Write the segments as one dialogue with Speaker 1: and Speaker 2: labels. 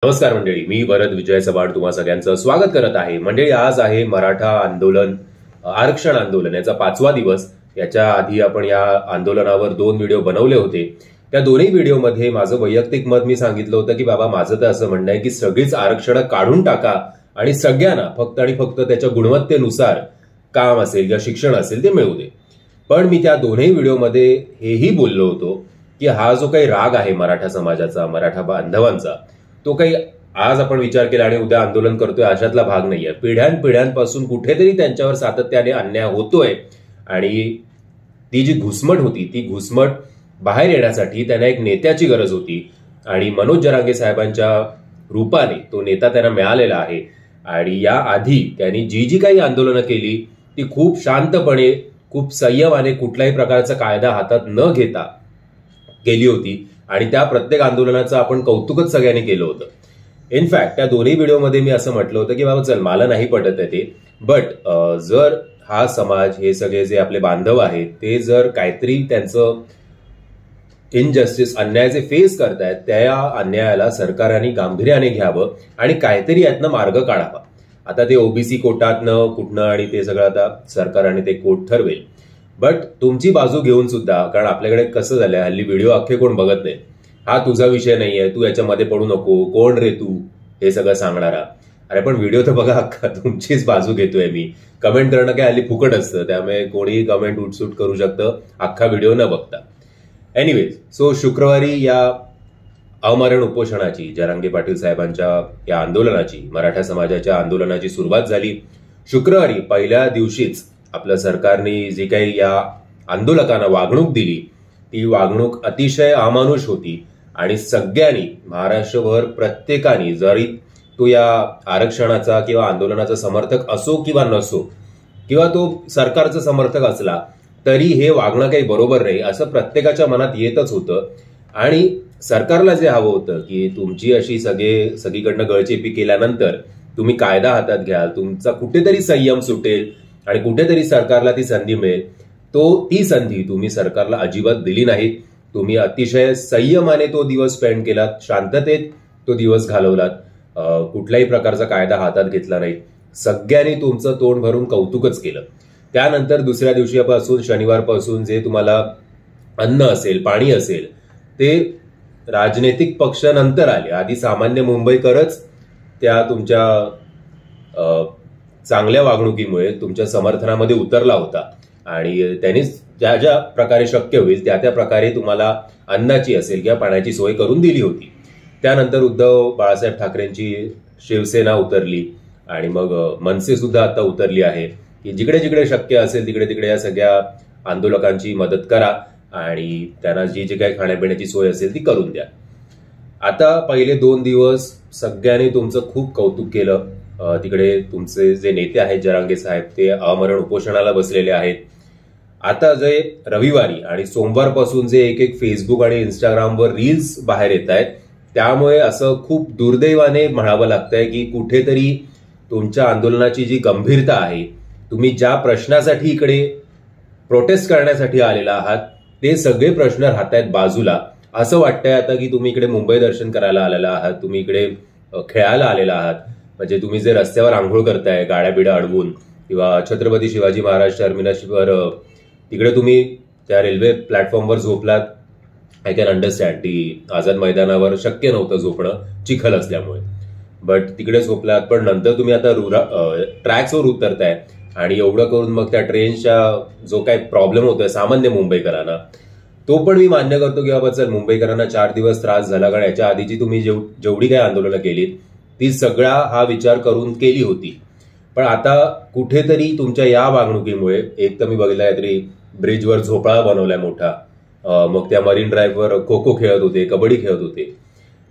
Speaker 1: नमस्कार मंडळी, मी भरत विजय चव्हाण तुम्हा सगळ्यांचं स्वागत करत आहे. मंडळी, आज आहे मराठा आंदोलन, आरक्षण आंदोलन याचा 5वा दिवस. याच्या आधी आपण या आंदोलनावर 2 व्हिडिओ बनवले होते. त्या दोन्ही व्हिडिओमध्ये माझं वैयक्तिक मत मी सांगितलं होतं की बाबा, माझं तर असं म्हणणं आहे की सगळीच आरक्षण काढून टाका आणि सगळ्यांना फक्त आणि फक्त त्याच्या गुणवत्तेनुसार काम असेल किंवा शिक्षण असेल ते मिळू दे. पण मी त्या दोन्ही व्हिडिओमध्ये हेही बोललो होतो की हा जो काही राग आहे मराठा समाजाचा, मराठा बांधवांचा, तो काही आज आपण विचार केला आणि उद्या आंदोलन करतोय अशातला भाग नाहीये. पिढ्यानपिढ्यांपासून कुठेतरी त्यांच्यावर सातत्याने अन्याय होतोय आणि ती जी घुसमट होती, ती घुसमट बाहेर येण्यासाठी त्यांना एक नेत्याची गरज होती आणि मनोज जरांगे साहेबांच्या रूपाने तो नेता त्यांना मिळालेला आहे. आणि या आधी त्यांनी जी काही आंदोलनं केली ती खूप शांतपणे, खूप संयमाने, कुठल्याही प्रकारचा कायदा हातात न घेता केली होती आणि त्या प्रत्येक आंदोलनाचं आपण कौतुकच सगळ्यांनी केलं होतं. इनफॅक्ट त्या दोन्ही व्हिडिओमध्ये मी असं म्हटलं होतं की बाबा चल, मला नाही पटत आहे ते, बट जर हा समाज, हे सगळे जे आपले बांधव आहेत, ते जर काहीतरी त्यांचं इनजस्टिस, अन्याय जे फेस करतायत, त्या अन्यायाला सरकारने गांभीर्याने घ्यावं आणि काहीतरी यातनं मार्ग काढावा. आता ते ओबीसी कोटातनं कुठनं आणि ते सगळं आता सरकारने ते कोट ठरवेल. बट तुमची बाजू घेऊन सुद्धा, कारण आपल्याकडे कसं झालंय हल्ली, व्हिडिओ अख्खे कोण बघत नाही. हा तुझा विषय नाहीये, तू याच्यामध्ये पडू नको, कोण रे तू हे सगळं सांगणारा. अरे पण व्हिडिओ तर बघा अख्खा, तुमचीच बाजू घेतोय मी. कमेंट करणं काय हल्ली फुकट असतं, त्यामुळे कोणीही कमेंट उठसूट करू शकतं अख्खा व्हिडिओ न बघता. एनिवेज, सो शुक्रवारी या अमरण उपोषणाची, जरांगे पाटील साहेबांच्या या आंदोलनाची, मराठा समाजाच्या आंदोलनाची सुरुवात झाली. शुक्रवारी पहिल्या दिवशीच आपल्या सरकारने जी काही या आंदोलकांना वागणूक दिली, ती वागणूक अतिशय अमानुष होती आणि सगळ्यांनी, महाराष्ट्रभर प्रत्येकाने, जरी तो या आरक्षणाचा किंवा आंदोलनाचा समर्थक असो किंवा नसो, किंवा तो सरकारचा समर्थक असला तरी हे वागणं काही बरोबर नाही असं प्रत्येकाच्या मनात येतच होतं. आणि सरकारला जे हवं होतं की तुमची अशी सगळीकडनं गळचेपी केल्यानंतर तुम्ही कायदा हातात घ्याल, तुमचा कुठेतरी संयम सुटेल आणि कुठेतरी सरकारला ती संधी मिळेल. ती संधी तुम्ही सरकारला अजिबात दिली नाही. तुम्ही अतिशय संयमाने तो दिवस स्पेंड केलात, शांततेत तो दिवस घालवलात, कुठल्याही प्रकारचा कायदा हातात घेतला नाही. सगळ्यांनी तुमचं तोंड भरून कौतुकच केलं. त्यानंतर दुसऱ्या दिवशीपासून, शनिवारपासून, जे तुम्हाला अन्न असेल, पाणी असेल, ते राजनैतिक पक्ष नंतर आले. आधी सामान्य मुंबईकरच त्या तुमच्या चांगल्या वागणुकीमुळे तुमच्या समर्थनामध्ये उतरला होता आणि त्यांनी ज्या ज्या प्रकारे शक्य होईल त्या प्रकारे तुम्हाला अन्नाची असेल किंवा पाण्याची सोय करून दिली होती. त्यानंतर उद्धव बाळासाहेब ठाकरेंची शिवसेना उतरली आणि मग मनसे सुद्धा आता उतरली आहे की जिकडे जिकडे शक्य असेल तिकडे तिकडे या सगळ्या आंदोलकांची मदत करा आणि त्यांना जी काही खाण्यापिण्याची सोय असेल ती करून द्या. आता पहिले 2 दिवस सगळ्यांनी तुमचं खूप कौतुक केलं. तिकडे तुमचे जे नेते आहेत जरांगे साहेब, ते अमरण उपोषणाला बसलेले आहेत. आता जे रविवारी आणि सोमवारपासून जे एक फेसबुक आणि इंस्टाग्रामवर रील्स बाहेर येत आहेत, त्यामुळे असं खूप दुर्दैवाने म्हणावं लागतंय की कुठेतरी तुमच्या आंदोलनाची जी गंभीरता आहे, तुम्ही ज्या प्रश्नासाठी इकडे प्रोटेस्ट करण्यासाठी आलेला आहात, ते सगळे प्रश्न राहतायत बाजूला. असं वाटतंय आता की तुम्ही इकडे मुंबई दर्शन करायला आलेला आहात, तुम्ही इकडे खेळायला आलेला आहात. म्हणजे तुम्ही जे रस्त्यावर आंघोळ करताय गाड्या बिड्या अडवून, किंवा छत्रपती शिवाजी महाराज टर्मिनसवर तिकडे तुम्ही त्या रेल्वे प्लॅटफॉर्मवर झोपलात, आय कॅन अंडरस्टँड. ती आझाद मैदानावर शक्य नव्हतं झोपणं चिखल असल्यामुळे, बट तिकडे झोपलात. पण नंतर तुम्ही आता ट्रॅक्सवर उतरताय आणि एवढं करून मग त्या ट्रेनच्या जो काही प्रॉब्लेम होतोय सामान्य मुंबईकरांना, तो पण मी मान्य करतो की बाबा चल, मुंबईकरांना 4 दिवस त्रास झाला, कारण याच्या आधीची तुम्ही जेवढी काही आंदोलनं केलीत ती सगळा हा विचार करून केली होती. पण आता कुठेतरी तुमच्या या वागणुकीमुळे, एक तर मी बघितलं काहीतरी ब्रिजवर झोपळा बनवलाय मोठा, मग त्या मरीन ड्राईव्हवर खो खो खेळत होते, कबड्डी खेळत होते.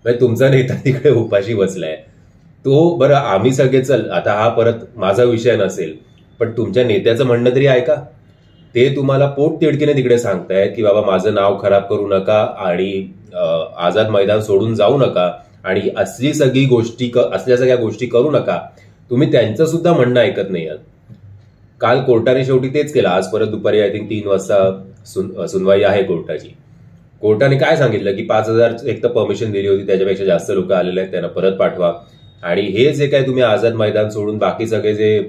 Speaker 1: म्हणजे तुमचा नेता तिकडे उपाशी बसलाय. तो बरं, आम्ही सगळे चल, आता हा परत माझा विषय नसेल, पण तुमच्या नेत्याचं म्हणणं तरी ऐका. ते तुम्हाला पोट तिडकीने तिकडे सांगतायत की बाबा माझं नाव खराब करू नका आणि आझाद मैदान सोडून जाऊ नका आणि असल्या सगळ्या गोष्टी करू नका. तुम्ही त्यांचं सुद्धा म्हणणं ऐकत नाही आहात. काल कोर्टाने शेवटी तेच केलं. आज परत दुपारी आय थिंक 3 वाजता सुनवाई आहे कोर्टाची. कोर्टाने काय सांगितलं की 5,000 एक तर परमिशन दिली होती, त्याच्यापेक्षा जास्त लोक आलेले आहेत, त्यांना परत पाठवा. आणि हे जे काय तुम्ही आझाद मैदान सोडून बाकी सगळे जे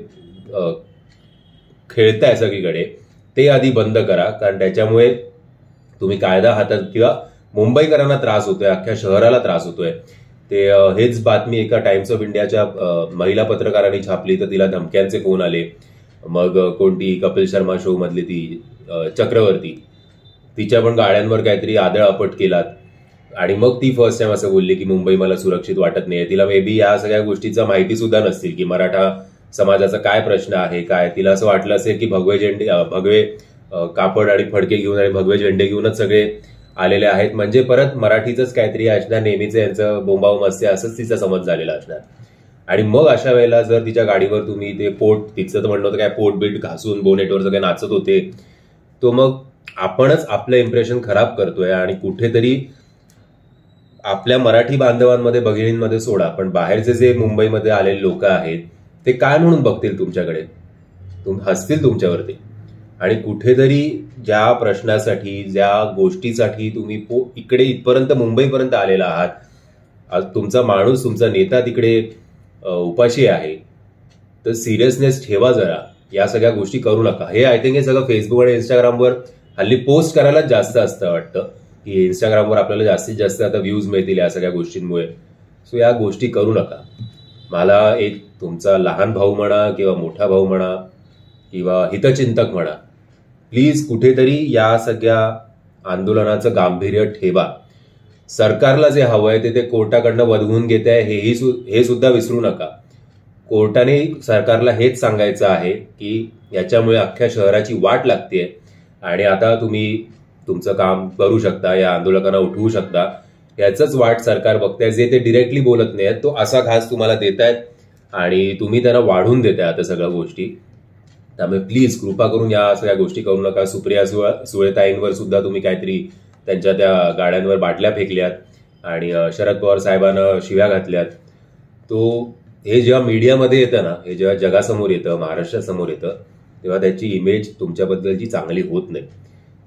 Speaker 1: खेळताय सगळीकडे ते आधी बंद करा, कारण त्याच्यामुळे तुम्ही कायदा हातात किंवा मुंबईकरांना त्रास होतोय, अख्ख्या शहराला त्रास होतोय. ते हेच बातमी एका टाइम्स ऑफ इंडियाच्या महिला पत्रकारांनी छापली, तर तिला धमक्यांचे फोन आले. मग कोणती कपिल शर्मा शो मधली ती चक्रवर्ती, तिच्या पण गाड्यांवर काहीतरी आदळआपट केलात आणि मग ती फर्स्ट टाइम असं बोलली की मुंबई मला सुरक्षित वाटत नाही. तिला मे बी या सगळ्या गोष्टीचा माहिती सुद्धा नसतील की मराठा समाजाचा काय प्रश्न आहे काय. तिला असं वाटलं असेल की भगवे कापड आणि फडके घेऊन आणि भगवे झेंडे घेऊनच सगळे आलेले आहेत, म्हणजे परत मराठीचंच काहीतरी असणार, नेहमीच यांचं बोंबाव मस्ते असंच तिचा समज झालेला असणार. आणि मग अशा वेळेला जर तिच्या गाडीवर तुम्ही ते तिचं तर म्हणणं होतं काय पोट बीट घासून बोनेटवर सगळे नाचत होते, तो मग आपणच आपलं इम्प्रेशन खराब करतोय. आणि कुठेतरी आपल्या मराठी बांधवांमध्ये भगिनींमध्ये सोडा, पण बाहेरचे जे मुंबईमध्ये आलेले लोक आहेत ते काय म्हणून बघतील तुमच्याकडे, हसतील तुमच्यावरती. आणि कुठेतरी ज्या प्रश्नासाठी ज्या गोष्टीसाठी तुम्ही इकडे इथपर्यंत मुंबईपर्यंत आलेला आहात, आज तुमचा माणूस तुमचा नेता तिकडे उपाशी आहे, तर सिरियसनेस ठेवा जरा. या सगळ्या गोष्टी करू नका. हे आय थिंक हे सगळं फेसबुक आणि इंस्टाग्रामवर हल्ली पोस्ट करायला जास्त असतं वाटतं, की इंस्टाग्रामवर आपल्याला जास्तीत जास्त आता व्ह्यूज मिळतील या सगळ्या गोष्टींमुळे. सो या गोष्टी करू नका. मला एक तुमचा लहान भाऊ म्हणा किंवा मोठा भाऊ म्हणा किंवा हितचिंतक म्हणा, प्लीज कुठेतरी या सगळ्या आंदोलनाचं गांभीर्य ठेवा. सरकारला जे हवंय ते कोर्टाकडनं वधवून घेत आहे हे सुद्धा विसरू नका. कोर्टाने सरकारला हेच सांगायचं आहे की याच्यामुळे अख्ख्या शहराची वाट लागतेय आणि आता तुम्ही तुमचं काम करू शकता, या आंदोलकांना उठवू शकता. याचंच वाट सरकार बघताय. जे ते डिरेक्टली बोलत नाहीत तो असा घास तुम्हाला देतायत आणि तुम्ही त्यांना वाढून देताय आता सगळ्या गोष्टी. त्यामुळे प्लीज कृपा करून या सगळ्या गोष्टी करू नका. सुप्रिया सुळेताईंवर सुद्धा तुम्ही काहीतरी त्यांच्या त्या गाड्यांवर बाटल्या फेकल्यात आणि शरद पवार साहेबांना शिव्या घातल्यात. तो हे जेव्हा मीडियामध्ये येतं ना, हे जेव्हा जगासमोर येतं, महाराष्ट्रासमोर येतं, तेव्हा त्याची इमेज तुमच्याबद्दलची चांगली होत नाही.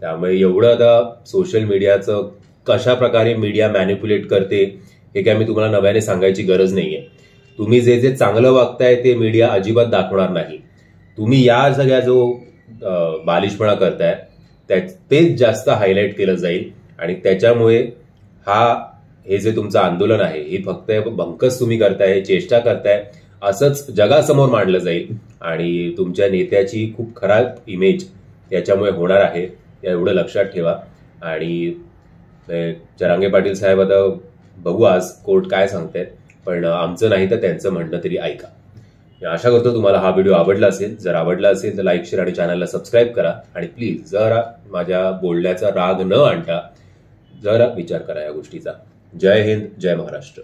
Speaker 1: त्यामुळे एवढं आता सोशल मीडियाचं कशा प्रकारे मीडिया मॅनिप्युलेट करते हे काय मी तुम्हाला नव्याने सांगायची गरज नाहीये. तुम्ही जे जे चांगलं वागताय ते मीडिया अजिबात दाखवणार नाही. तुम्ही या सगळ्या जो बालिशपणा करताय तेच जास्त हायलाईट केलं जाईल आणि त्याच्यामुळे हे जे तुमचं आंदोलन आहे हे फक्त भंकस तुम्ही करताय, चेष्टा करताय असंच जगासमोर मांडलं जाईल आणि तुमच्या नेत्याची खूप खराब इमेज याच्यामुळे होणार आहे. एवढं लक्षात ठेवा. आणि जरांगे पाटील साहेब आता बघू आज कोर्ट काय सांगतायत, पण आमचं नाही तर त्यांचं म्हणणं तरी ऐका. आशा करतो तुम्हाला हा व्हिडिओ आवडला असेल. जर आवडला असेल तर लाईक, शेअर आणि चॅनलला सबस्क्राईब करा. आणि प्लीज जरा माझ्या बोलण्याचा राग न आणता जरा विचार करा या गोष्टीचा. जय हिंद, जय महाराष्ट्र.